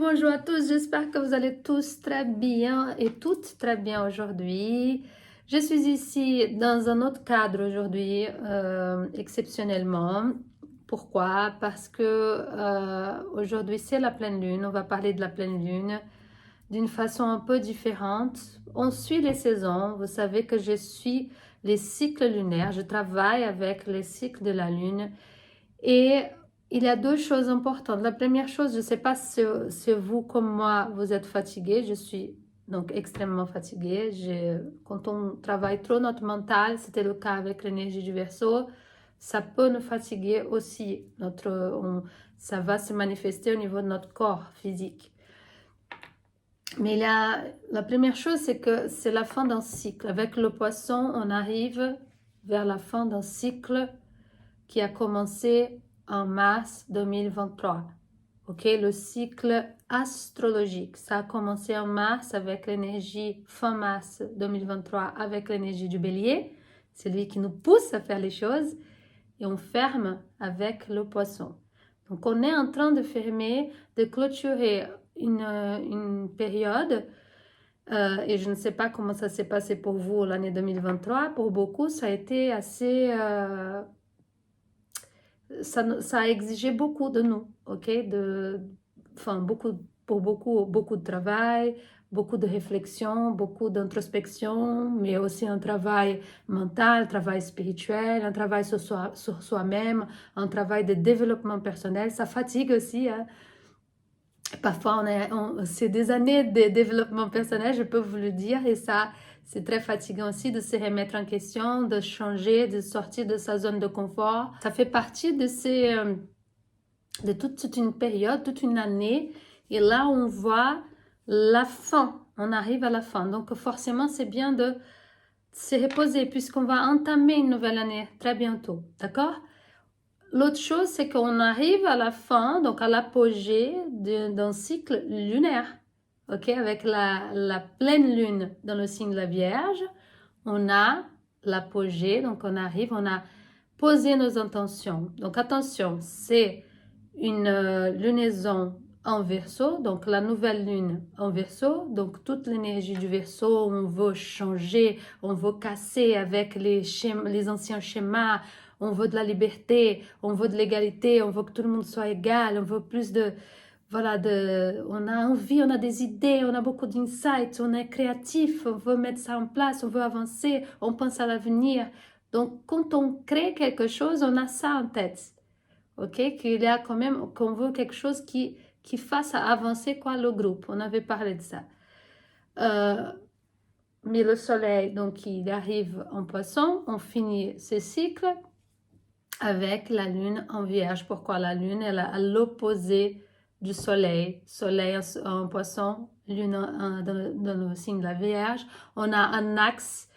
Bonjour à tous, j'espère que vous allez tous très bien et toutes très bien aujourd'hui. Je suis ici dans un autre cadre aujourd'hui, exceptionnellement. Pourquoi? Parce que aujourd'hui c'est la pleine lune, on va parler de la pleine lune d'une façon un peu différente. On suit les saisons, vous savez que je suis les cycles lunaires, je travaille avec les cycles de la lune et il y a deux choses importantes. La première chose, je ne sais pas si vous comme moi, vous êtes fatigué. Je suis donc extrêmement fatiguée. Quand on travaille trop notre mental, c'était le cas avec l'énergie du Verseau, ça peut nous fatiguer aussi. Ça va se manifester au niveau de notre corps physique. Mais la première chose, c'est que c'est la fin d'un cycle. Avec le poisson, on arrive vers la fin d'un cycle qui a commencé en mars 2023. Ok, le cycle astrologique, ça a commencé en mars avec l'énergie fin mars 2023 avec l'énergie du bélier. C'est lui qui nous pousse à faire les choses et on ferme avec le poisson. Donc on est en train de fermer, de clôturer une période et je ne sais pas comment ça s'est passé pour vous l'année 2023. Pour beaucoup, ça a été assez ça a exigé beaucoup de nous, ok? Pour beaucoup de travail, beaucoup de réflexion, beaucoup d'introspection, mais aussi un travail mental, un travail spirituel, un travail sur soi-même, un travail de développement personnel. Ça fatigue aussi, hein? Parfois, c'est des années de développement personnel, je peux vous le dire, et ça, c'est très fatigant aussi de se remettre en question, de changer, de sortir de sa zone de confort. Ça fait partie de toute une période, toute une année, et là, on voit la fin, on arrive à la fin. Donc, forcément, c'est bien de se reposer, puisqu'on va entamer une nouvelle année très bientôt, d'accord? L'autre chose, c'est qu'on arrive à la fin, donc à l'apogée d'un cycle lunaire. Ok, avec la pleine lune dans le signe de la Vierge, on a l'apogée, donc on arrive, on a posé nos intentions. Donc attention, c'est une lunaison en Verseau, donc la nouvelle lune en Verseau, donc toute l'énergie du Verseau, on veut changer, on veut casser avec les anciens schémas, on veut de la liberté, on veut de l'égalité, on veut que tout le monde soit égal, on veut plus de, voilà, on a envie, on a des idées, on a beaucoup d'insights, on est créatif, on veut mettre ça en place, on veut avancer, on pense à l'avenir. Donc, quand on crée quelque chose, on a ça en tête, ok? Qu'il y a quand même, qu'on veut quelque chose qui fasse avancer quoi, le groupe. On avait parlé de ça. Mais le soleil, donc, il arrive en poisson, on finit ce cycle avec la lune en vierge. Pourquoi la lune? Elle est à l'opposé du soleil. Soleil en poisson, lune dans le signe de la vierge. On a un axe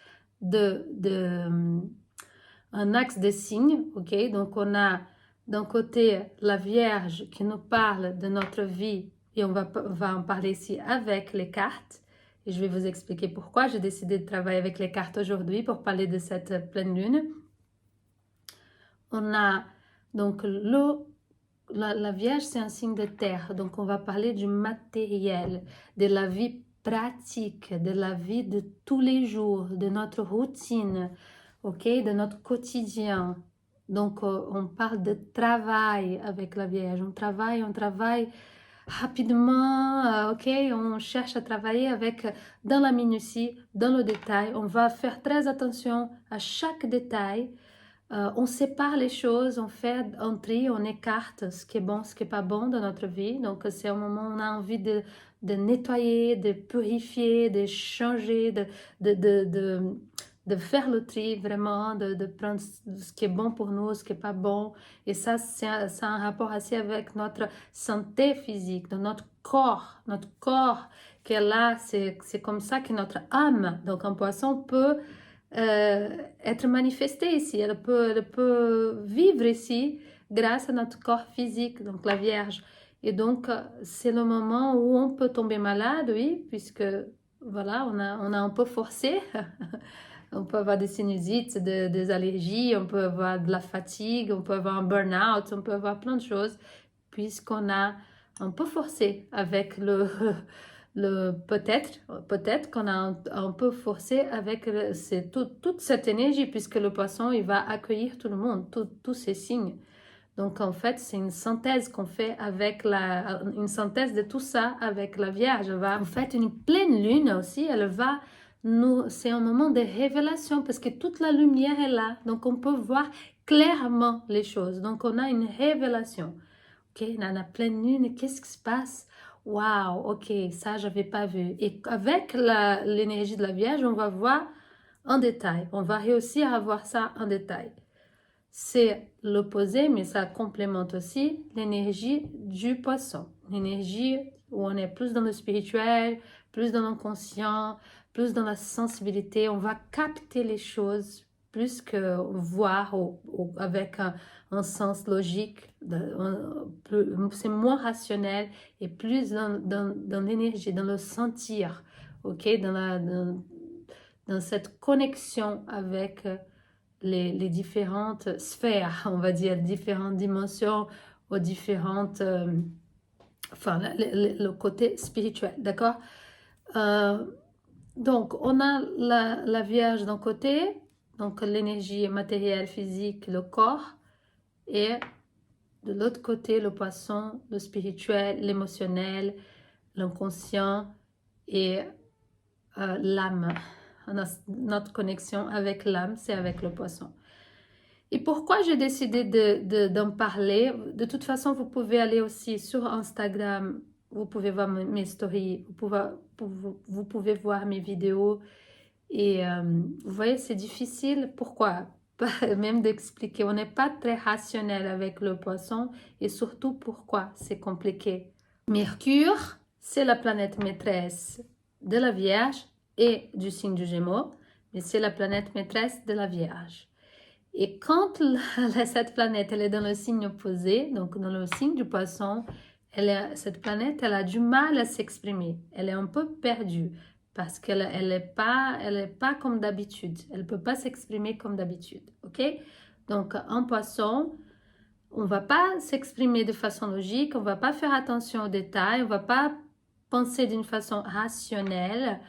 un axe de signes, ok? Donc on a d'un côté la Vierge qui nous parle de notre vie et on va en parler ici avec les cartes. Et je vais vous expliquer pourquoi j'ai décidé de travailler avec les cartes aujourd'hui pour parler de cette pleine lune. On a donc la Vierge, c'est un signe de terre, donc on va parler du matériel, de la vie pratique, de la vie de tous les jours, de notre routine, ok, de notre quotidien. Donc on parle de travail avec la Vierge, on travaille rapidement, ok, on cherche à travailler avec dans la minutie, dans le détail, on va faire très attention à chaque détail. On sépare les choses, on fait un tri, on écarte ce qui est bon, ce qui n'est pas bon dans notre vie. Donc, c'est un moment où on a envie de nettoyer, de purifier, de changer, de faire le tri vraiment, de prendre ce qui est bon pour nous, ce qui n'est pas bon. Et ça a un rapport assez avec notre santé physique, de notre corps. Notre corps qui est là, c'est comme ça que notre âme, donc un poisson, peut être manifestée ici. Elle peut vivre ici grâce à notre corps physique, donc la Vierge. Et donc, c'est le moment où on peut tomber malade, oui, puisque voilà, on a un peu forcé. On peut avoir des sinusites, des allergies, on peut avoir de la fatigue, on peut avoir un burn-out, on peut avoir plein de choses, puisqu'on a un peu forcé avec peut-être qu'on a un peu forcé avec toute cette énergie, puisque le poisson, il va accueillir tout le monde, tous ces signes. Donc, en fait, c'est une synthèse qu'on fait avec une synthèse de tout ça avec la Vierge. En fait, une pleine lune aussi, c'est un moment de révélation parce que toute la lumière est là. Donc, on peut voir clairement les choses. Donc, on a une révélation. Ok, dans la pleine lune, qu'est-ce qui se passe? Waouh, ok, ça, je n'avais pas vu. Et avec l'énergie de la Vierge, on va voir en détail. On va réussir à voir ça en détail. C'est l'opposé, mais ça complémente aussi l'énergie du poisson. L'énergie où on est plus dans le spirituel, plus dans l'inconscient, plus dans la sensibilité. On va capter les choses plus que voir avec un sens logique. C'est moins rationnel et plus dans l'énergie, dans le sentir, ok? Dans cette connexion avec les différentes sphères, on va dire, différentes dimensions aux différentes, enfin, le côté spirituel, d'accord? Donc, on a la Vierge d'un côté, donc l'énergie matérielle, physique, le corps, et de l'autre côté, le poisson, le spirituel, l'émotionnel, l'inconscient et l'âme. Notre connexion avec l'âme, c'est avec le poisson. Et pourquoi j'ai décidé d'en parler? De toute façon, vous pouvez aller aussi sur Instagram, vous pouvez voir mes stories, vous pouvez voir mes vidéos. Et vous voyez, c'est difficile. Pourquoi? Même d'expliquer. On n'est pas très rationnel avec le poisson et surtout pourquoi c'est compliqué. Mercure, c'est la planète maîtresse de la Vierge et du signe du Gémeaux, mais c'est la planète maîtresse de la Vierge. Et quand cette planète elle est dans le signe opposé, donc dans le signe du poisson, cette planète elle a du mal à s'exprimer. Elle est un peu perdue parce qu'elle est pas comme d'habitude. Elle ne peut pas s'exprimer comme d'habitude. Ok? Donc en poisson, on ne va pas s'exprimer de façon logique, on ne va pas faire attention aux détails, on ne va pas penser d'une façon rationnelle,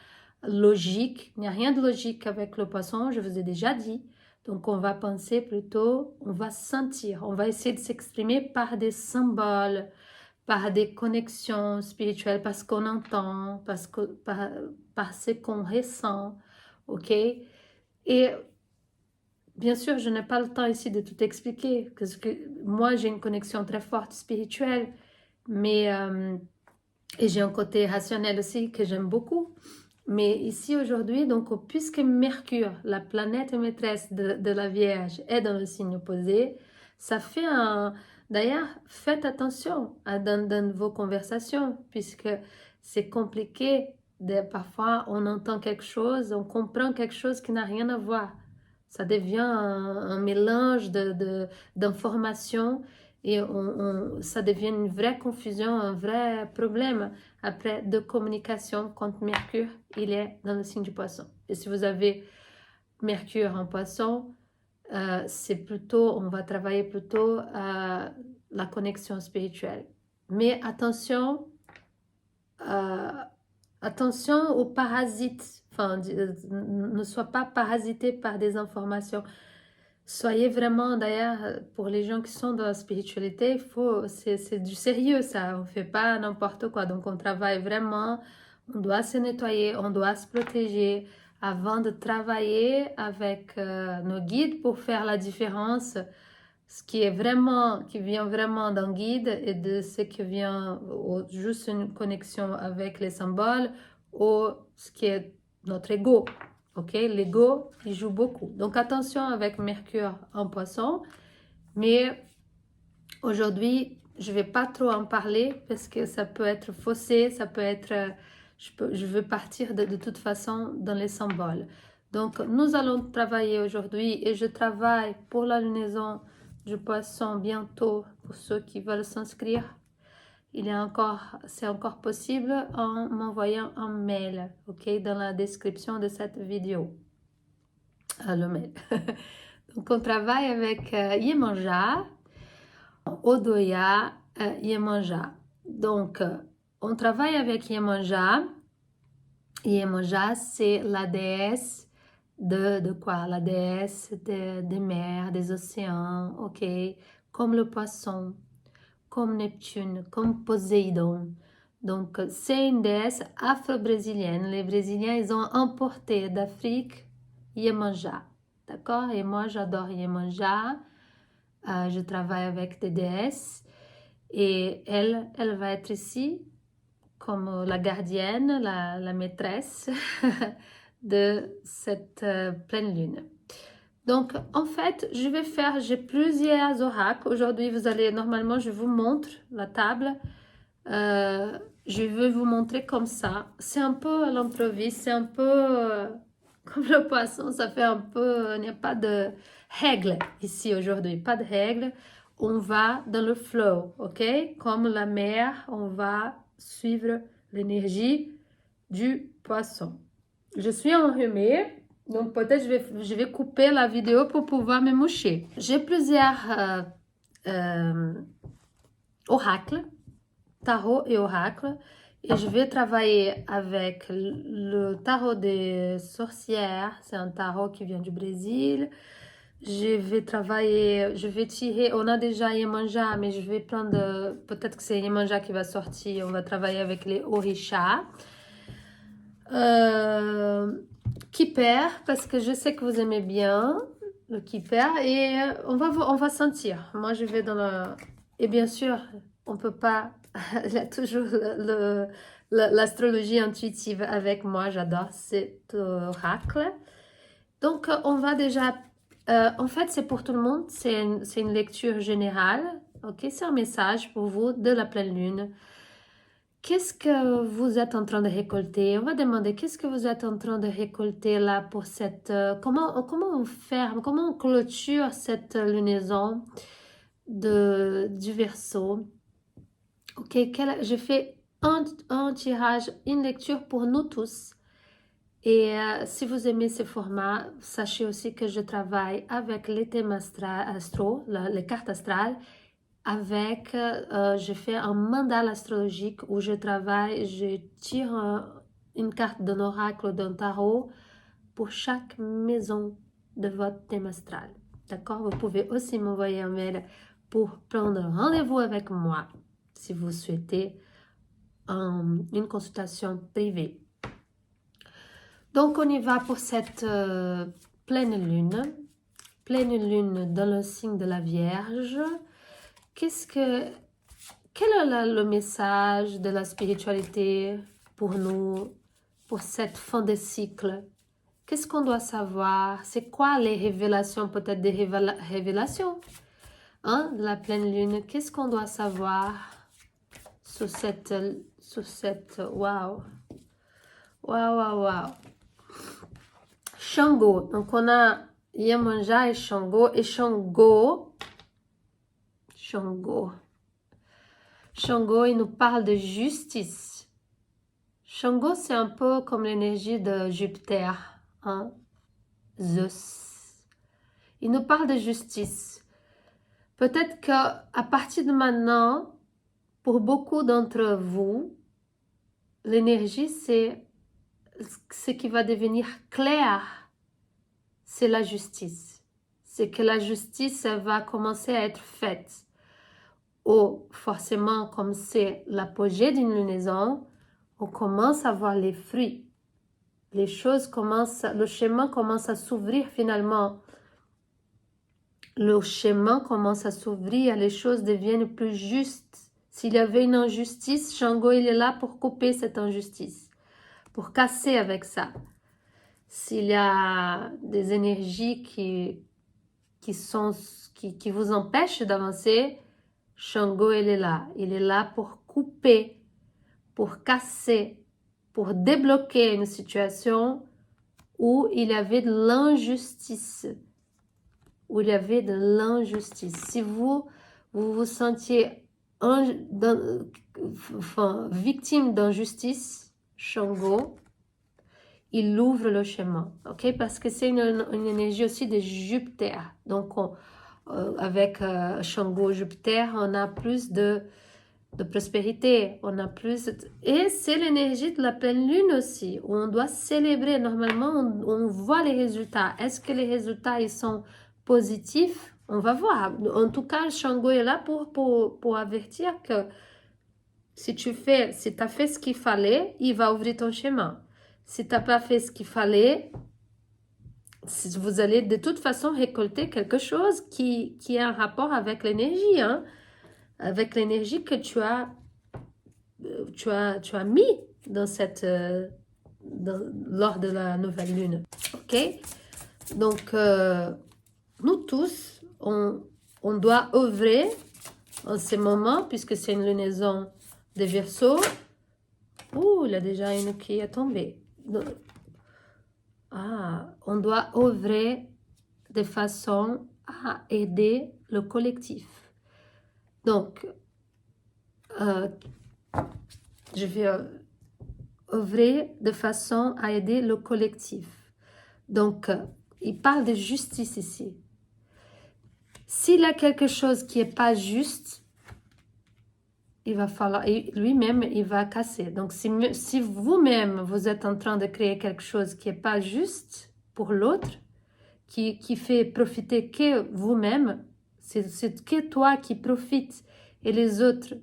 logique. Il n'y a rien de logique avec le poisson, je vous ai déjà dit. Donc, on va penser plutôt, on va sentir, on va essayer de s'exprimer par des symboles, par des connexions spirituelles, parce qu'on entend, par ce qu'on ressent, ok? Et bien sûr, je n'ai pas le temps ici de tout expliquer, parce que moi, j'ai une connexion très forte spirituelle, mais, et j'ai un côté rationnel aussi que j'aime beaucoup. Mais ici aujourd'hui, donc, puisque Mercure, la planète maîtresse de la Vierge, est dans le signe opposé, ça fait un... D'ailleurs, faites attention dans vos conversations, puisque c'est compliqué. Parfois, on entend quelque chose, on comprend quelque chose qui n'a rien à voir. Ça devient un mélange d'informations et ça devient une vraie confusion, un vrai problème après de communication quand Mercure il est dans le signe du poisson. Et si vous avez Mercure en poisson, c'est plutôt, on va travailler plutôt la connexion spirituelle. Mais attention, attention aux parasites. Enfin, ne sois pas parasité par des informations. Soyez vraiment, d'ailleurs, pour les gens qui sont dans la spiritualité, c'est du sérieux ça, on ne fait pas n'importe quoi. Donc on travaille vraiment, on doit se nettoyer, on doit se protéger avant de travailler avec nos guides pour faire la différence, ce qui vient vraiment d'un guide et de ce qui vient juste une connexion avec les symboles ou ce qui est notre ego. Ok, l'ego, il joue beaucoup. Donc attention avec Mercure en poisson. Mais aujourd'hui, je ne vais pas trop en parler parce que ça peut être faussé, ça peut être... Je veux partir de toute façon dans les symboles. Donc nous allons travailler aujourd'hui et je travaille pour la lunaison du poisson bientôt pour ceux qui veulent s'inscrire. C'est encore possible en m'envoyant un mail, ok, dans la description de cette vidéo. Le mail. Donc, on travaille avec Yemanja, Odoya, Yemanja. Donc, on travaille avec Iemanjá. Iemanjá, c'est la déesse de quoi? La déesse des mers, des océans, ok? Comme le poisson, comme Neptune, comme Poséidon. Donc, c'est une déesse afro-brésilienne. Les Brésiliens, ils ont importé d'Afrique Iemanjá. D'accord? Et moi, j'adore Iemanjá. Je travaille avec des déesses. Et elle va être ici comme la gardienne, la maîtresse de cette pleine lune. Donc, en fait, j'ai plusieurs oracles. Aujourd'hui, normalement, je vous montre la table. Je vais vous montrer comme ça. C'est un peu à l'improviste, c'est un peu comme le poisson, ça fait un peu, il n'y a pas de règles ici aujourd'hui, pas de règles. On va dans le flow, ok? Comme la mer, on va suivre l'énergie du poisson. Je suis enrhumée, donc peut-être je vais couper la vidéo pour pouvoir me moucher. J'ai plusieurs oracles, tarot et oracle, et je vais travailler avec le tarot des sorcières. C'est un tarot qui vient du Brésil. Je vais tirer, on a déjà Iemanjá, mais je vais prendre, peut-être que c'est Iemanjá qui va sortir. On va travailler avec les orishas. Kipper, parce que je sais que vous aimez bien le Kipper, et on va sentir. Moi, je vais dans le... Et bien sûr, on peut pas... Il y a toujours l'astrologie intuitive avec moi, j'adore cet oracle. Donc, on va déjà... en fait, c'est pour tout le monde, c'est une lecture générale, ok? C'est un message pour vous de la pleine lune. Qu'est-ce que vous êtes en train de récolter? On va demander qu'est-ce que vous êtes en train de récolter là pour cette... comment on ferme, comment on clôture cette lunaison du Verseau? Ok, je fais un tirage, une lecture pour nous tous. Et si vous aimez ce format, sachez aussi que je travaille avec les thèmes astro, les cartes astrales, je fais un mandala astrologique où je tire une carte d'un oracle ou d'un tarot pour chaque maison de votre thème astral. D'accord? Vous pouvez aussi m'envoyer un mail pour prendre rendez-vous avec moi si vous souhaitez une consultation privée. Donc, on y va pour cette pleine lune dans le signe de la Vierge. Quel est le message de la spiritualité pour nous, pour cette fin de cycle? Qu'est-ce qu'on doit savoir? C'est quoi les révélations, peut-être des révélations de la pleine lune? Qu'est-ce qu'on doit savoir sur cette waouh, waouh, waouh, waouh. Shango, donc on a Iemanjá et Shango, Shango, il nous parle de justice. Shango, c'est un peu comme l'énergie de Jupiter, hein? Zeus. Il nous parle de justice. Peut-être qu'à partir de maintenant, pour beaucoup d'entre vous, l'énergie, c'est ce qui va devenir clair, c'est la justice. C'est que la justice va commencer à être faite. Ou forcément, comme c'est l'apogée d'une lunaison, on commence à voir les fruits. Le chemin commence à s'ouvrir finalement. Le chemin commence à s'ouvrir, les choses deviennent plus justes. S'il y avait une injustice, Shango, il est là pour couper cette injustice, pour casser avec ça. S'il y a des énergies qui vous empêchent d'avancer, Shango, il est là. Il est là pour couper, pour casser, pour débloquer une situation où il y avait de l'injustice. Si vous vous sentiez victime d'injustice, Shango, il ouvre le chemin, ok? Parce que c'est une énergie aussi de Jupiter. Donc, avec Shango, Jupiter, on a plus de de prospérité, on a plus... Et c'est l'énergie de la pleine lune aussi, où on doit célébrer. Normalement, on voit les résultats. Est-ce que les résultats, ils sont positifs? On va voir. En tout cas, Shango est là pour avertir que si tu as fait ce qu'il fallait, il va ouvrir ton chemin. Si tu n'as pas fait ce qu'il fallait, vous allez de toute façon récolter quelque chose qui a un rapport avec l'énergie, hein, avec l'énergie que tu as mis dans lors de la nouvelle lune. Ok? Donc, nous tous, on doit œuvrer en ces moments, puisque c'est une lunaison de Verseau. Ouh, il y a déjà une qui est tombée. On doit œuvrer de façon à aider le collectif. Donc, je vais œuvrer de façon à aider le collectif. Donc, il parle de justice ici. S'il y a quelque chose qui n'est pas juste, il va falloir, lui-même, il va casser. Donc, si vous-même, vous êtes en train de créer quelque chose qui n'est pas juste pour l'autre, qui fait profiter que vous-même, c'est que toi qui profites et les autres,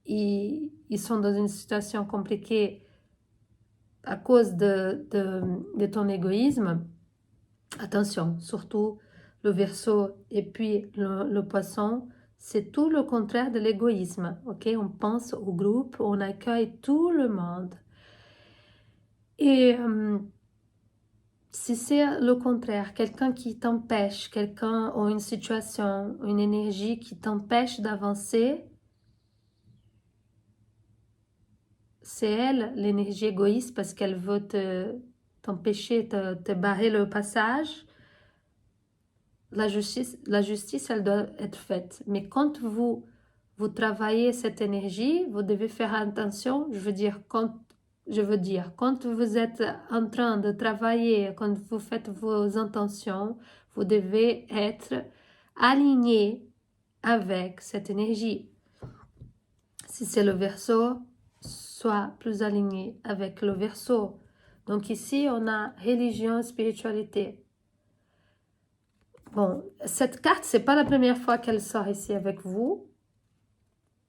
ils sont dans une situation compliquée à cause de ton égoïsme. Attention, surtout le Verseau et puis le Poisson, c'est tout le contraire de l'égoïsme, ok? On pense au groupe, on accueille tout le monde. Et si c'est le contraire, quelqu'un qui t'empêche, quelqu'un ou une situation, une énergie qui t'empêche d'avancer, c'est elle, l'énergie égoïste, parce qu'elle veut t'empêcher, te barrer le passage. La justice, elle doit être faite. Mais quand vous travaillez cette énergie, vous devez faire attention. Je veux dire, quand vous êtes en train de travailler, quand vous faites vos intentions, vous devez être aligné avec cette énergie. Si c'est le Verseau, sois plus aligné avec le Verseau. Donc ici, on a religion, spiritualité. Bon, cette carte, c'est pas la première fois qu'elle sort ici avec vous.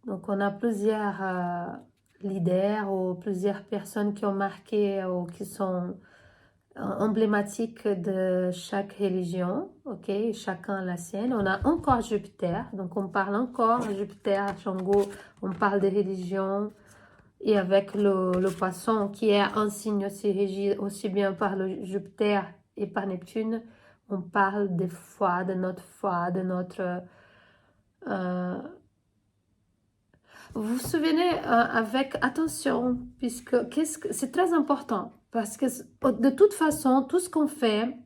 Donc, on a plusieurs leaders ou plusieurs personnes qui ont marqué ou qui sont emblématiques de chaque religion. Ok, chacun la sienne. On a encore Jupiter. Donc, on parle encore Jupiter, Shango. On parle des religions. Et avec le Poisson, qui est un signe aussi régi aussi bien par le Jupiter et par Neptune, on parle des foi, de notre foi, de notre... vous vous souvenez, avec attention, puisque c'est très important, parce que de toute façon, tout ce qu'on fait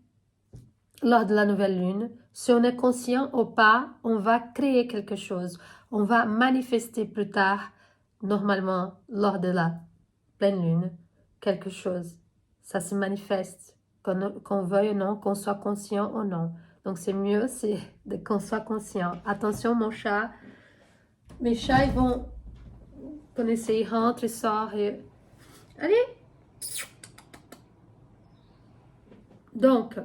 lors de la nouvelle lune, si on est conscient ou pas, on va créer quelque chose. On va manifester plus tard, normalement, lors de la pleine lune, quelque chose. Ça se manifeste, qu'on veuille ou non, qu'on soit conscient ou non. Donc, c'est mieux, c'est qu'on soit conscient. Attention, mon chat. Mes chats, ils vont... Vous connaissez, ils rentrent, ils sortent. Allez! Donc,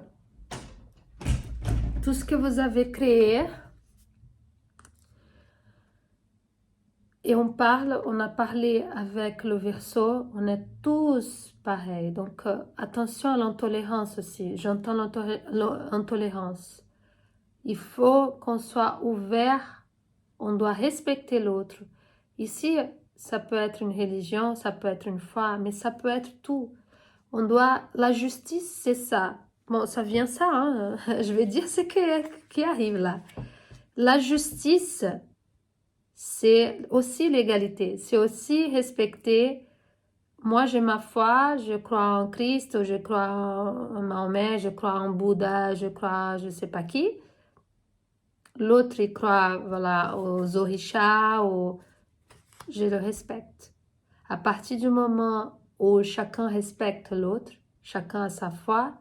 tout ce que vous avez créé, et on a parlé avec le Verseau, on est tous pareils. Donc, attention à l'intolérance aussi. J'entends l'intolérance. Il faut qu'on soit ouvert, on doit respecter l'autre. Ici, ça peut être une religion, ça peut être une foi, mais ça peut être tout. La justice, c'est ça. Bon, ça vient ça, hein. Je vais dire ce qui arrive là. La justice, c'est aussi l'égalité, c'est aussi respecter. Moi, j'ai ma foi, je crois en Christ, je crois en Mahomet, je crois en Bouddha, je crois je ne sais pas qui. L'autre, il croit voilà, aux orishas, je le respecte. À partir du moment où chacun respecte l'autre, chacun a sa foi,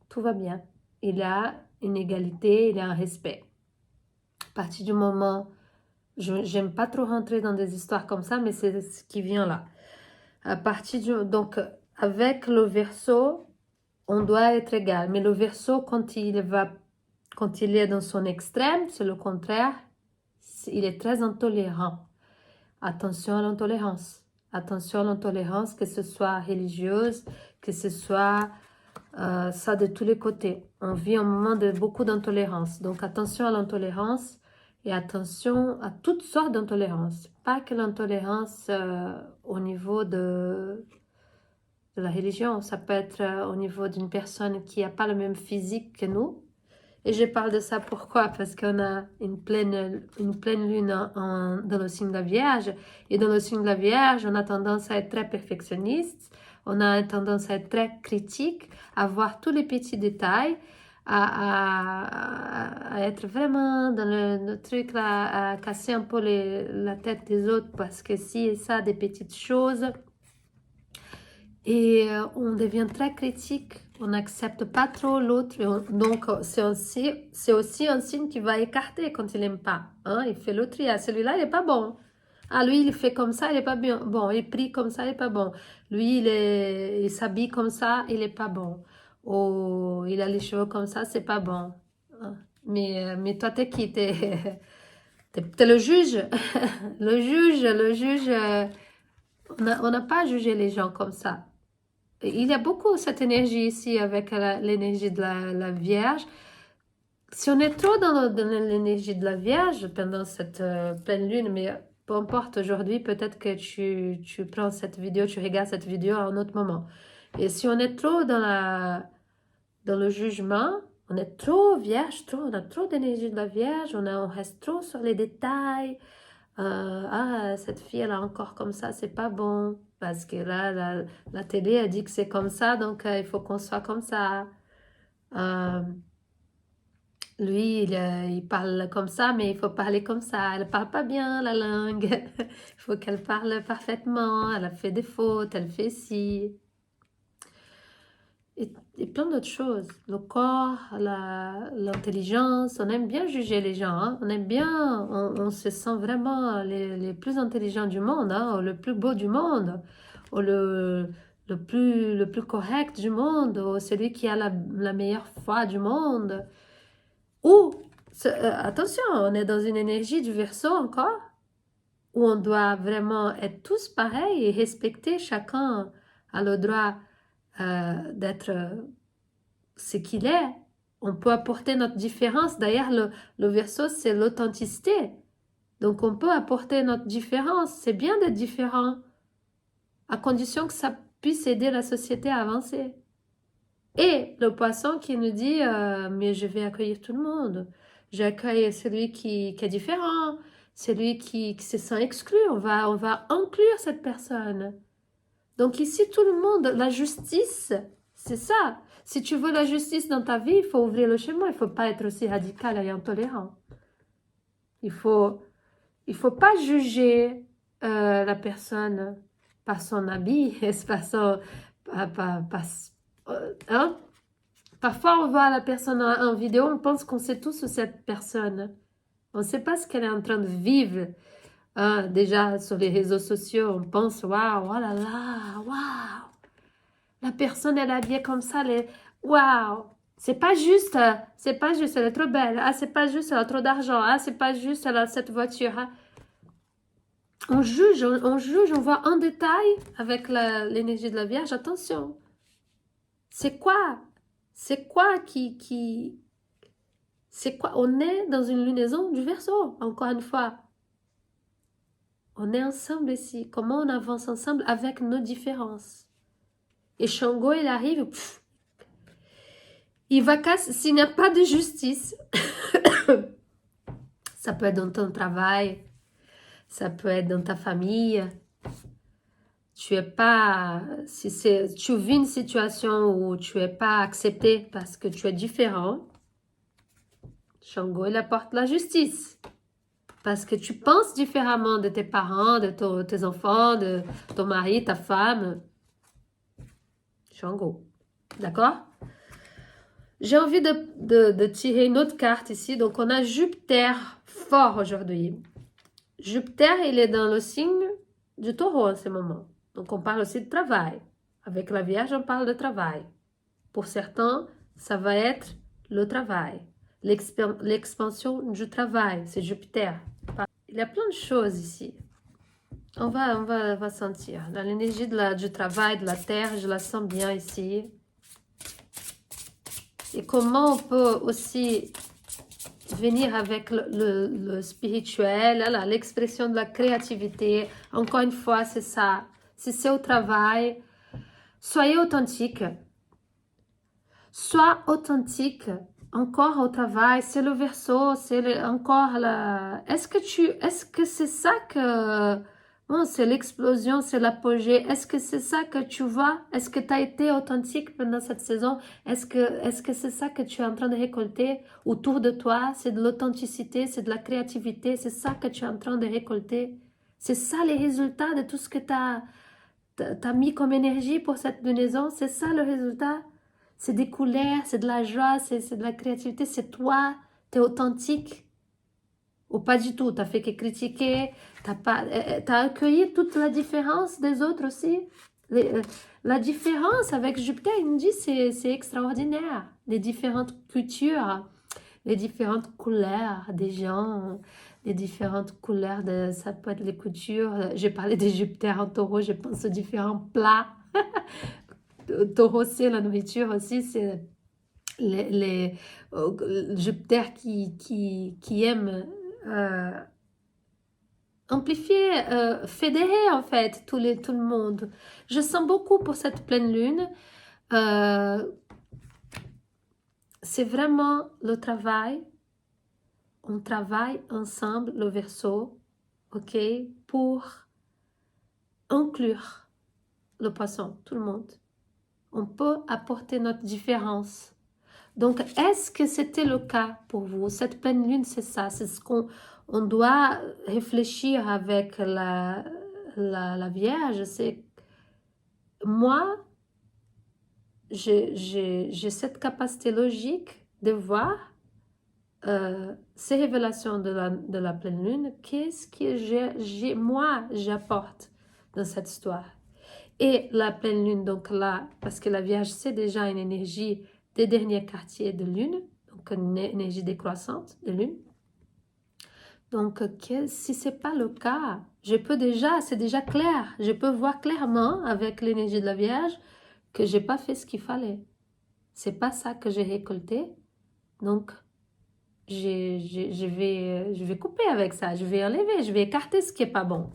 tout va bien. Il y a une égalité, il y a un respect. À partir du moment J'aime pas trop rentrer dans des histoires comme ça, mais c'est ce qui vient là. À partir donc, avec le Verseau, on doit être égal. Mais le Verseau, quand il est dans son extrême, c'est le contraire. Il est très intolérant. Attention à l'intolérance. Attention à l'intolérance, que ce soit religieuse, que ce soit ça de tous les côtés. On vit un moment de beaucoup d'intolérance. Donc attention à l'intolérance et attention à toutes sortes d'intolérance. Pas que l'intolérance au niveau de la religion. Ça peut être au niveau d'une personne qui n'a pas le même physique que nous. Et je parle de ça pourquoi? Parce qu'on a une pleine lune dans le signe de la Vierge. Et dans le signe de la Vierge, on a tendance à être très perfectionniste. On a tendance à être très critique, à voir tous les petits détails, à être vraiment dans le truc là, à casser un peu la tête des autres parce que si et ça, des petites choses. Et on devient très critique, on n'accepte pas trop l'autre. Donc, c'est aussi un signe qui va écarter quand il n'aime pas. Hein? Il fait l'autre, celui-là, il n'est pas bon. Ah, lui, il fait comme ça, il n'est pas bien. Bon, il prie comme ça, il n'est pas bon. Lui, il s'habille comme ça, il n'est pas bon. Oh, il a les cheveux comme ça, c'est pas bon. Hein? Mais toi, t'es qui? T'es le juge. Le juge. On n'a pas jugé les gens comme ça. Il y a beaucoup cette énergie ici avec l'énergie de la Vierge. Si on est trop dans l'énergie de la Vierge pendant cette pleine lune, mais peu importe aujourd'hui, peut-être que tu prends cette vidéo, tu regardes cette vidéo à un autre moment. Et si on est trop dans le jugement, on est trop Vierge, on a trop d'énergie de la Vierge, on reste trop sur les détails. Cette fille, elle a encore comme ça, c'est pas bon. Parce que là, la télé a dit que c'est comme ça, donc il faut qu'on soit comme ça. Lui, il parle comme ça, mais il faut parler comme ça. Elle parle pas bien la langue. Il faut qu'elle parle parfaitement. Elle a fait des fautes, elle fait ci. Et plein d'autres choses. Le corps, l'intelligence. On aime bien juger les gens. Hein. On aime bien, on se sent vraiment les plus intelligents du monde, hein, le plus beau du monde, ou le plus correct du monde, ou celui qui a la meilleure foi du monde. Ou, attention, on est dans une énergie du Verseau encore, où on doit vraiment être tous pareils et respecter chacun a le droit d'être ce qu'il est. On peut apporter notre différence. D'ailleurs, le Verseau, c'est l'authenticité. Donc, on peut apporter notre différence. C'est bien d'être différent, à condition que ça puisse aider la société à avancer. Et le Poisson qui nous dit, mais je vais accueillir tout le monde. J'accueille celui qui est différent, celui qui se sent exclu. On va inclure cette personne. Donc ici, tout le monde, la justice, c'est ça. Si tu veux la justice dans ta vie, il faut ouvrir le chemin. Il ne faut pas être aussi radical et intolérant. Il faut pas juger la personne par son habit, hein? Parfois, on voit la personne en vidéo, on pense qu'on sait tous cette personne. On ne sait pas ce qu'elle est en train de vivre. Hein, déjà, sur les réseaux sociaux, on pense, waouh, oh là là, waouh. La personne, elle est habillée comme ça, waouh. C'est pas juste, elle est trop belle. Ah, c'est pas juste, elle a trop d'argent. Ah, c'est pas juste, elle a cette voiture. Ah. On juge, on voit en détail avec l'énergie de la Vierge. Attention. C'est quoi? C'est quoi c'est quoi? On est dans une lunaison du Verseau, encore une fois. On est ensemble ici. Comment on avance ensemble avec nos différences? Et Shango, il arrive, il va casser, s'il n'y a pas de justice, ça peut être dans ton travail, ça peut être dans ta famille. Tu vis une situation où tu n'es pas accepté parce que tu es différent, Shango, il apporte la justice. Parce que tu penses différemment de tes parents, de tes enfants, de ton mari, ta femme. Shango. D'accord? J'ai envie de tirer une autre carte ici. Donc, on a Jupiter fort aujourd'hui. Jupiter, il est dans le signe du taureau en ce moment. Donc, on parle aussi de travail. Avec la Vierge, on parle de travail. Pour certains, ça va être le travail. L'expansion du travail, c'est Jupiter. Il y a plein de choses ici. On va sentir. L'énergie du travail, de la terre, je la sens bien ici. Et comment on peut aussi venir avec le spirituel, l'expression de la créativité. Encore une fois, c'est ça. Si c'est au travail, soyez authentique. Sois authentique. Encore au travail, c'est le Verseau, c'est encore la... Est-ce que c'est ça que... Bon, c'est l'explosion, c'est l'apogée. Est-ce que c'est ça que tu vois? Est-ce que tu as été authentique pendant cette saison? Est-ce que c'est ça que tu es en train de récolter autour de toi? C'est de l'authenticité, c'est de la créativité, c'est ça que tu es en train de récolter. C'est ça les résultats de tout ce que tu as mis comme énergie pour cette lunaison. C'est ça le résultat. C'est des couleurs, c'est de la joie, c'est de la créativité, c'est toi, tu es authentique. Ou pas du tout, tu n'as fait que critiquer, tu as accueilli toute la différence des autres aussi. La différence avec Jupiter, il me dit, c'est extraordinaire. Les différentes cultures, les différentes couleurs des gens, les différentes couleurs, ça peut être les couture. J'ai parlé de Jupiter en taureau, je pense aux différents plats. Taureau, c'est la nourriture aussi, c'est Jupiter qui aime amplifier, fédérer en fait tout le monde. Je sens beaucoup pour cette pleine lune. C'est vraiment le travail. On travaille ensemble, le Verseau, ok, pour inclure le poisson, tout le monde. On peut apporter notre différence. Donc, est-ce que c'était le cas pour vous? Cette pleine lune, c'est ça. C'est ce qu'on doit réfléchir avec la Vierge. C'est moi, j'ai cette capacité logique de voir ces révélations de la pleine lune. Qu'est-ce que moi, j'apporte dans cette histoire? Et la pleine lune, donc là, parce que la Vierge, c'est déjà une énergie des derniers quartiers de lune, donc une énergie décroissante de lune. Donc, si ce n'est pas le cas, c'est déjà clair, je peux voir clairement avec l'énergie de la Vierge que je n'ai pas fait ce qu'il fallait. C'est pas ça que j'ai récolté. Donc, je vais couper avec ça, je vais enlever, je vais écarter ce qui n'est pas bon.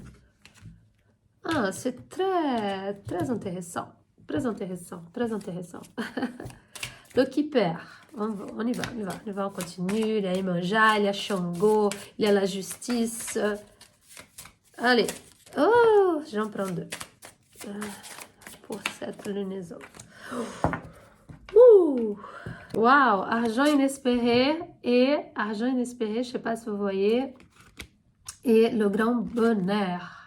Ah, c'est très, très intéressant. Très intéressant, très intéressant. Le Keeper, on y va, on continue. Il y a Iemanjá, il y a Shango, il y a la justice. Allez, oh, j'en prends deux pour cette lunaison. Waouh, argent inespéré, je ne sais pas si vous voyez, et le grand bonheur.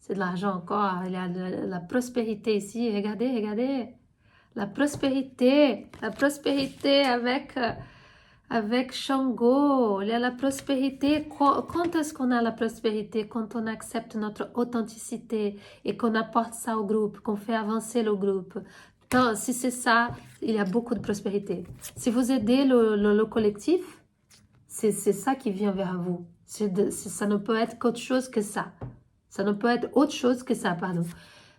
C'est de l'argent encore, il y a la prospérité ici, regardez. La prospérité avec Shango, il y a la prospérité. Quand est-ce qu'on a la prospérité? Quand on accepte notre authenticité et qu'on apporte ça au groupe, qu'on fait avancer le groupe. Donc, si c'est ça, il y a beaucoup de prospérité. Si vous aidez le collectif, c'est ça qui vient vers vous. Ça ne peut être qu'autre chose que ça. Ça ne peut être autre chose que ça, pardon.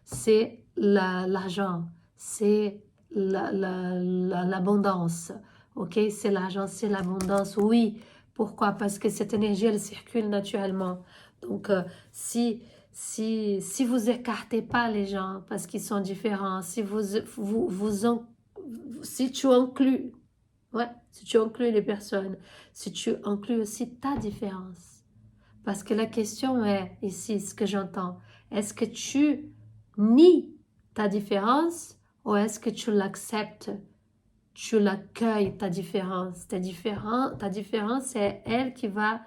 C'est l'argent, c'est l'abondance, ok? C'est l'argent, c'est l'abondance, oui. Pourquoi? Parce que cette énergie, elle circule naturellement. Donc, si vous écartez pas les gens parce qu'ils sont différents, si tu inclus, si tu inclus les personnes, si tu inclus aussi ta différence. Parce que la question est, ici, ce que j'entends, est-ce que tu nies ta différence ou est-ce que tu l'acceptes, tu l'accueilles, ta différence? Ta différence, c'est elle qui va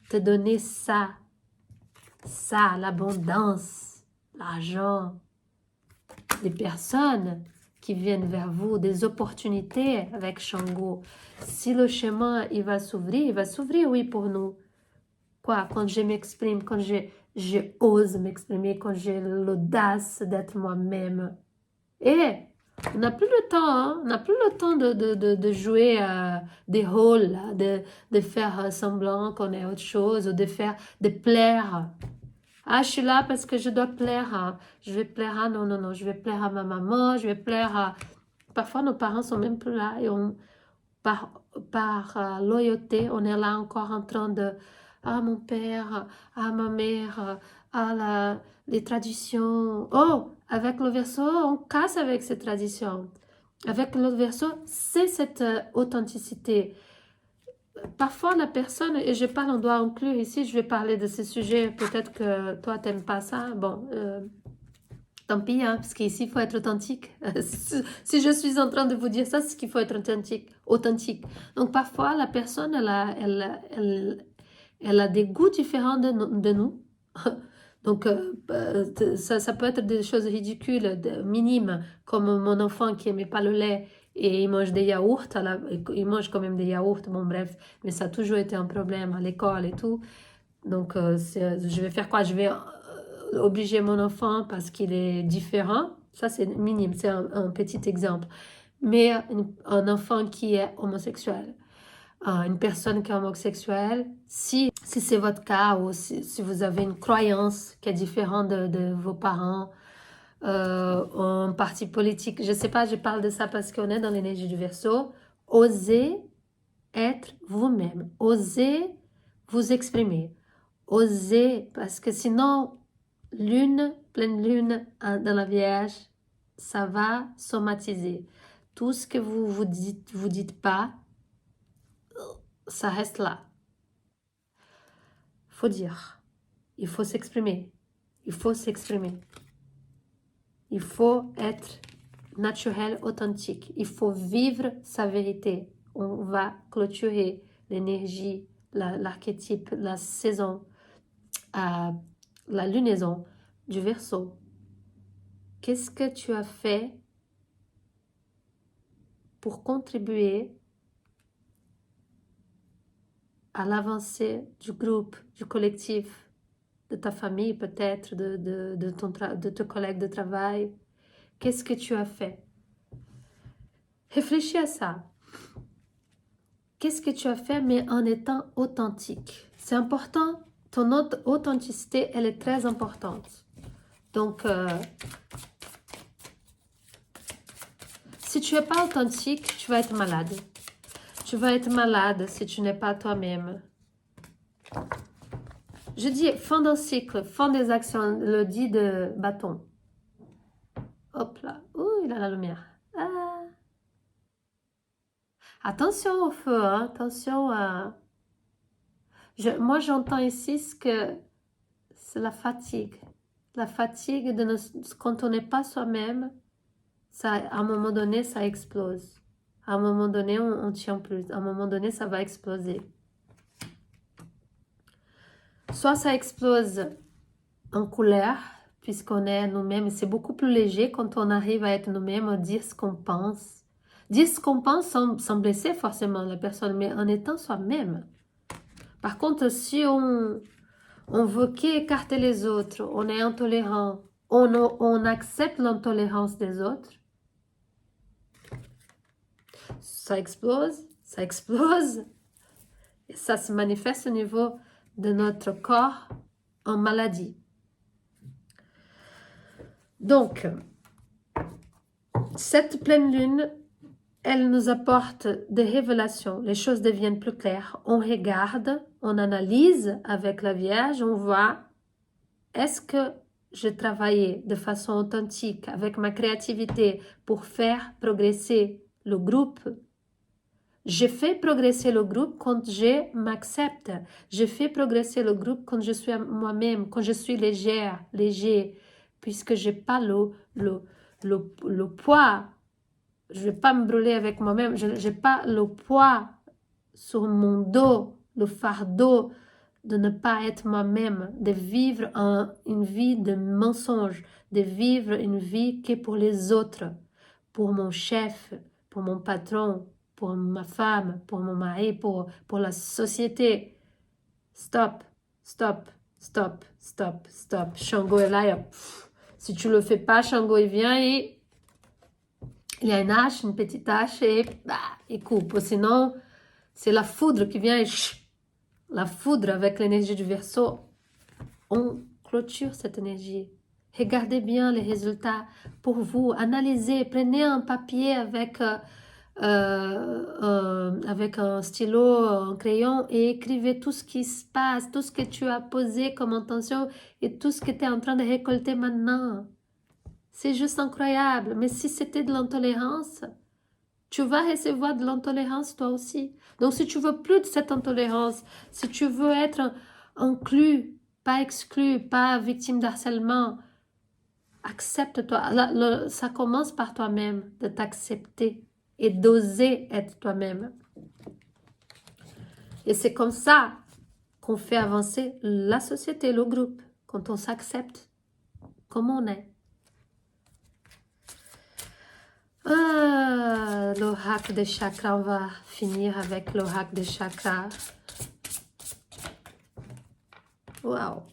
te donner ça, l'abondance, l'argent, des personnes qui viennent vers vous, des opportunités avec Shango. Si le chemin, il va s'ouvrir, oui, pour nous. Quoi? Quand je m'exprime, quand je ose m'exprimer, quand j'ai l'audace d'être moi-même. Et on n'a plus le temps, hein? On n'a plus le temps de jouer des rôles, là, de faire semblant qu'on est autre chose, ou de plaire. Ah, je suis là parce que je dois plaire à... Je vais plaire à... Non, non, non, je vais plaire à ma maman, je vais plaire à... Parfois, nos parents sont même plus là et par, par loyauté, on est là encore en train de... Ah, mon père, ah, ma mère, les traditions. Oh, avec le verso, on casse avec ces traditions. Avec le verso, c'est cette authenticité. Parfois, la personne, et je parle, on doit inclure ici, je vais parler de ce sujet, peut-être que toi, t'aimes pas ça. Bon, tant pis, hein, parce qu'ici, il faut être authentique. Si je suis en train de vous dire ça, c'est qu'il faut être authentique, authentique. Donc, parfois, la personne, elle a des goûts différents de nous. Donc, ça peut être des choses ridicules, minimes, comme mon enfant qui n'aimait pas le lait et il mange des yaourts, il mange quand même des yaourts, bon bref, mais ça a toujours été un problème à l'école et tout. Donc, je vais faire quoi? Je vais obliger mon enfant parce qu'il est différent. Ça, c'est minime, c'est un petit exemple. Mais un enfant qui est homosexuel, une personne qui est homosexuelle, si c'est votre cas ou si vous avez une croyance qui est différente de vos parents, un parti politique, je ne sais pas, je parle de ça parce qu'on est dans l'énergie du Verseau, osez être vous-même, osez vous exprimer, osez, parce que sinon, pleine lune dans la Vierge, ça va somatiser. Tout ce que vous dites pas, ça reste là. Faut dire, il faut s'exprimer, il faut s'exprimer. Il faut être naturel, authentique. Il faut vivre sa vérité. On va clôturer l'énergie, l'archétype, la saison, la lunaison du Verseau. Qu'est-ce que tu as fait pour contribuer à l'avancée du groupe, du collectif, de ta famille peut-être, de tes collègues de travail? Qu'est-ce que tu as fait? Réfléchis à ça. Qu'est-ce que tu as fait, mais en étant authentique? C'est important. Ton authenticité, elle est très importante. Donc, si tu n'es pas authentique, tu vas être malade. Tu vas être malade si tu n'es pas toi-même. Je dis fin d'un cycle, fin des actions, le dit de bâton. Hop là. Ouh, il a la lumière. Ah. Attention au feu, hein? Attention à... moi, j'entends ici ce que c'est la fatigue. La fatigue quand on n'est pas soi-même, ça, à un moment donné, ça explose. À un moment donné, on tient plus. À un moment donné, ça va exploser. Soit ça explose en colère, puisqu'on est nous-mêmes. C'est beaucoup plus léger quand on arrive à être nous-mêmes, à dire ce qu'on pense. Dire ce qu'on pense sans blesser forcément la personne, mais en étant soi-même. Par contre, si on veut qu'écarter les autres, on est intolérant, on accepte l'intolérance des autres, ça explose, et ça se manifeste au niveau de notre corps en maladie. Donc, cette pleine lune, elle nous apporte des révélations, les choses deviennent plus claires, on regarde, on analyse avec la Vierge, on voit, est-ce que j'ai travaillé de façon authentique avec ma créativité pour faire progresser le groupe? Je fais progresser le groupe quand je m'accepte. Je fais progresser le groupe quand je suis moi-même, quand je suis léger, puisque je n'ai pas le poids. Je ne vais pas me brûler avec moi-même. Je n'ai pas le poids sur mon dos, le fardeau de ne pas être moi-même, de vivre une vie de mensonge, de vivre une vie qui est pour les autres, pour mon chef, pour mon patron, pour ma femme, pour mon mari, pour la société. Stop, Stop, stop, stop, stop. Shango est là. Si tu le fais pas, Shango, il vient et il y a une hache, une petite hache et bah, il coupe. Ou sinon, c'est la foudre qui vient et la foudre avec l'énergie du Verseau. On clôture cette énergie. Regardez bien les résultats pour vous. Analysez, prenez un papier avec un stylo, un crayon et écrivez tout ce qui se passe, tout ce que tu as posé comme intention et tout ce que tu es en train de récolter maintenant. C'est juste incroyable. Mais si c'était de l'intolérance, tu vas recevoir de l'intolérance toi aussi. Donc si tu veux plus de cette intolérance, si tu veux être inclus, pas exclu, pas victime d'harcèlement, accepte-toi. Ça commence par toi-même, de t'accepter et d'oser être toi-même. Et c'est comme ça qu'on fait avancer la société, le groupe, quand on s'accepte comme on est. Ah, l'oracle des chakras, on va finir avec l'oracle des chakras. Wow.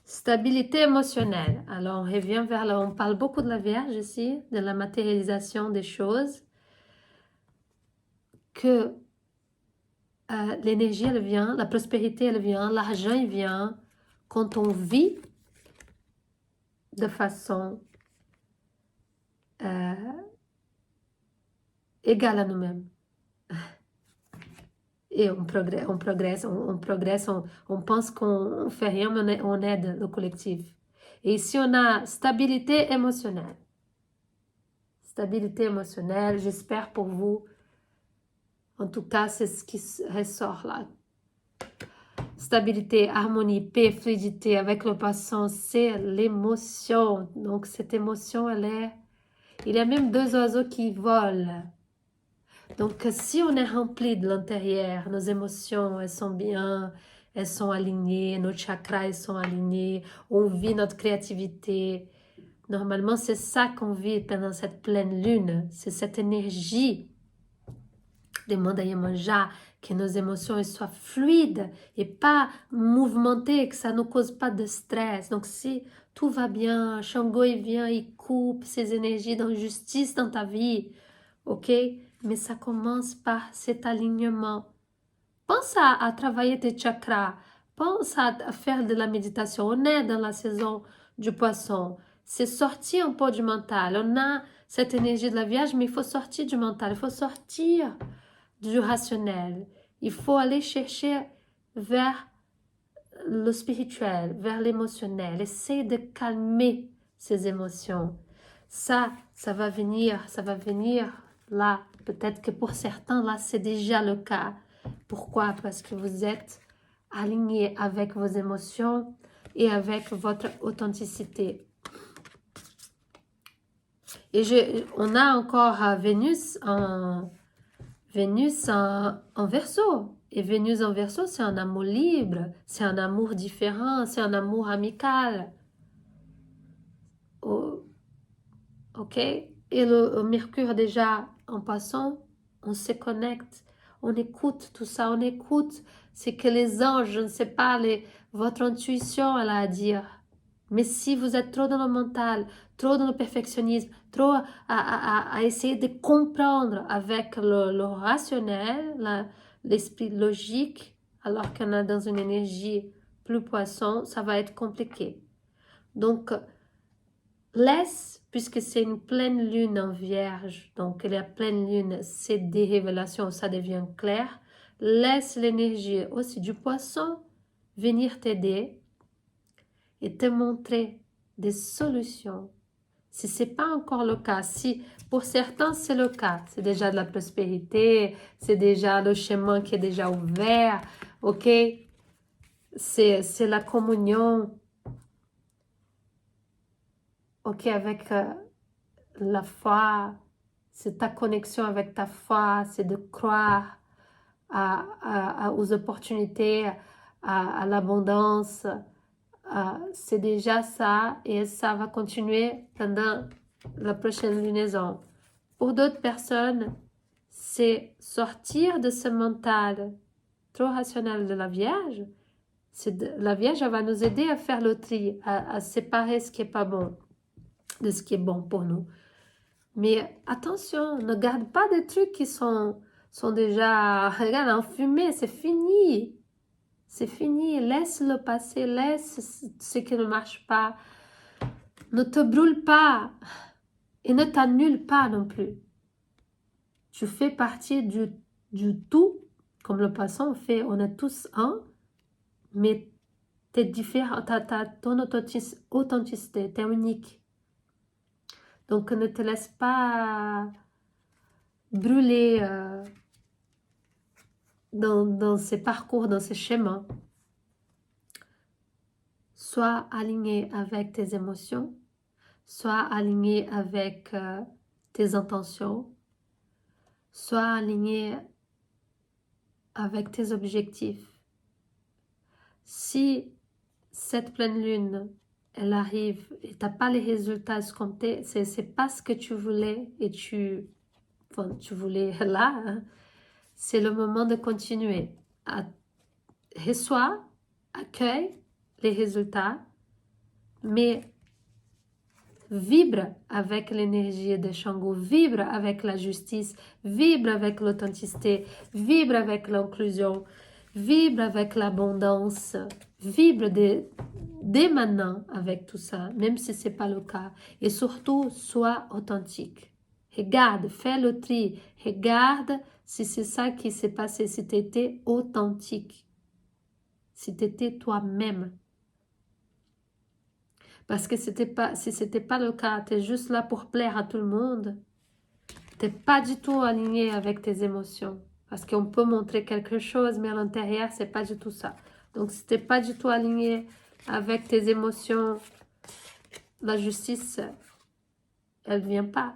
Stabilité émotionnelle. Alors, on revient vers là. On parle beaucoup de la Vierge ici, de la matérialisation des choses. Que l'énergie, elle vient, la prospérité, elle vient, l'argent, il vient quand on vit de façon égale à nous-mêmes. Et on progresse, on pense qu'on fait rien, mais on aide le collectif. Et ici, on a stabilité émotionnelle. Stabilité émotionnelle, j'espère pour vous. En tout cas, c'est ce qui ressort là. Stabilité, harmonie, paix, fluidité avec le passant, c'est l'émotion. Donc, cette émotion, elle est... Il y a même deux oiseaux qui volent. Donc, si on est rempli de l'intérieur, nos émotions, elles sont bien, elles sont alignées, nos chakras, elles sont alignés, on vit notre créativité. Normalement, c'est ça qu'on vit pendant cette pleine lune. C'est cette énergie des Mandayamanja, que nos émotions soient fluides et pas mouvementées, que ça ne cause pas de stress. Donc, si tout va bien, Shango, il vient, il coupe ces énergies d'injustice dans ta vie, ok? Mais ça commence par cet alignement. Pense à travailler tes chakras. Pense à faire de la méditation. On est dans la saison du poisson. C'est sortir un peu du mental. On a cette énergie de la Vierge, mais il faut sortir du mental. Il faut sortir du rationnel. Il faut aller chercher vers le spirituel, vers l'émotionnel. Essayer de calmer ces émotions. Ça va venir là. Peut-être que pour certains, là, c'est déjà le cas. Pourquoi? Parce que vous êtes aligné avec vos émotions et avec votre authenticité. Et on a encore Vénus en Verseau. Et Vénus en Verseau, c'est un amour libre, c'est un amour différent, c'est un amour amical. Oh, ok? Et le Mercure déjà en passant, on se connecte, on écoute tout ça, on écoute ce que les anges, je ne sais pas, votre intuition, elle a à dire. Mais si vous êtes trop dans le mental, trop dans le perfectionnisme, trop à essayer de comprendre avec le rationnel, l'esprit logique, alors qu'on est dans une énergie plus poisson, ça va être compliqué. Donc, laisse, puisque c'est une pleine lune en Vierge, donc la pleine lune, c'est des révélations, ça devient clair. Laisse l'énergie aussi du poisson venir t'aider et te montrer des solutions. Si ce n'est pas encore le cas, si pour certains c'est le cas, c'est déjà de la prospérité, c'est déjà le chemin qui est déjà ouvert, ok? C'est la communion, ok, avec la foi, c'est ta connexion avec ta foi, c'est de croire aux opportunités, à l'abondance. C'est déjà ça et ça va continuer pendant la prochaine lunaison. Pour d'autres personnes, c'est sortir de ce mental trop rationnel de la Vierge La Vierge, elle va nous aider à faire le tri, à séparer ce qui n'est pas bon de ce qui est bon pour nous. Mais attention, ne garde pas des trucs qui sont déjà, regarde, enfumés, c'est fini. C'est fini, laisse le passer, laisse ce qui ne marche pas. Ne te brûle pas et ne t'annule pas non plus. Tu fais partie du tout, comme le poisson fait, on est tous un, mais tu es différent, tu as ton authenticité, tu es unique. Donc ne te laisse pas brûler dans ces parcours, dans ces schémas. Sois aligné avec tes émotions, sois aligné avec tes intentions, sois aligné avec tes objectifs. Si cette pleine lune, elle arrive et tu n'as pas les résultats escomptés, c'est pas ce que tu voulais et tu voulais là, hein, c'est le moment de continuer. Reçois, accueille les résultats, mais vibre avec l'énergie de Shango, vibre avec la justice, vibre avec l'authenticité, vibre avec l'inclusion, vibre avec l'abondance, vibre dès maintenant avec tout ça, même si ce n'est pas le cas. Et surtout, sois authentique. Regarde, fais le tri, regarde si c'est ça qui s'est passé, si tu étais authentique, si tu étais toi-même. Parce que si ce n'était pas le cas, tu es juste là pour plaire à tout le monde, tu n'es pas du tout aligné avec tes émotions. Parce qu'on peut montrer quelque chose, mais à l'intérieur, c'est pas du tout ça. Donc, si tu n'es pas du tout aligné avec tes émotions, la justice, elle ne vient pas.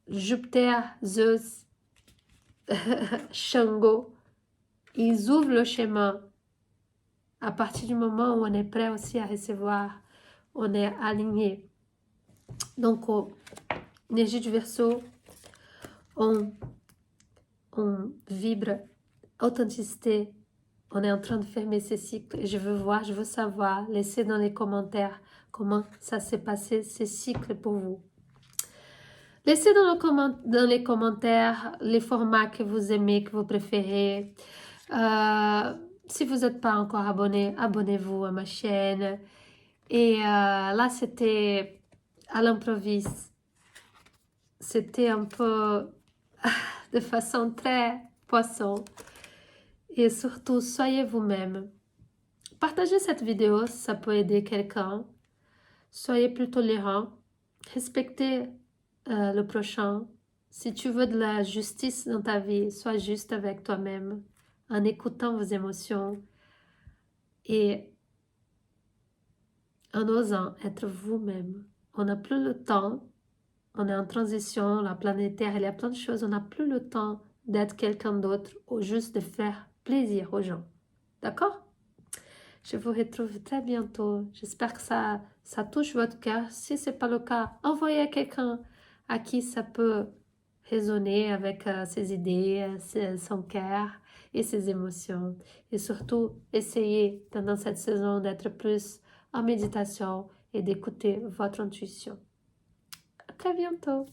Jupiter, Zeus, Shango, ils ouvrent le chemin à partir du moment où on est prêt aussi à recevoir, on est aligné. Donc, énergie du Verseau, on vibre authenticité, on est en train de fermer ces cycles et je veux savoir, laissez dans les commentaires comment ça s'est passé, ces cycles pour vous. Laissez dans les commentaires les formats que vous aimez, que vous préférez. Si vous n'êtes pas encore abonné, abonnez-vous à ma chaîne. Et là, c'était à l'improviste. C'était un peu de façon très poisson. Et surtout, soyez vous-même. Partagez cette vidéo si ça peut aider quelqu'un. Soyez plus tolérant. Respectez le prochain. Si tu veux de la justice dans ta vie, sois juste avec toi-même en écoutant vos émotions et en osant être vous-même. On n'a plus le temps. On est en transition, la planète Terre, il y a plein de choses. On n'a plus le temps d'être quelqu'un d'autre ou juste de faire plaisir aux gens. D'accord? Je vous retrouve très bientôt. J'espère que ça touche votre cœur. Si ce n'est pas le cas, envoyez à quelqu'un à qui ça peut résonner avec ses idées, son cœur et ses émotions. Et surtout, essayez pendant cette saison d'être plus en méditation et d'écouter votre intuition. À très bientôt.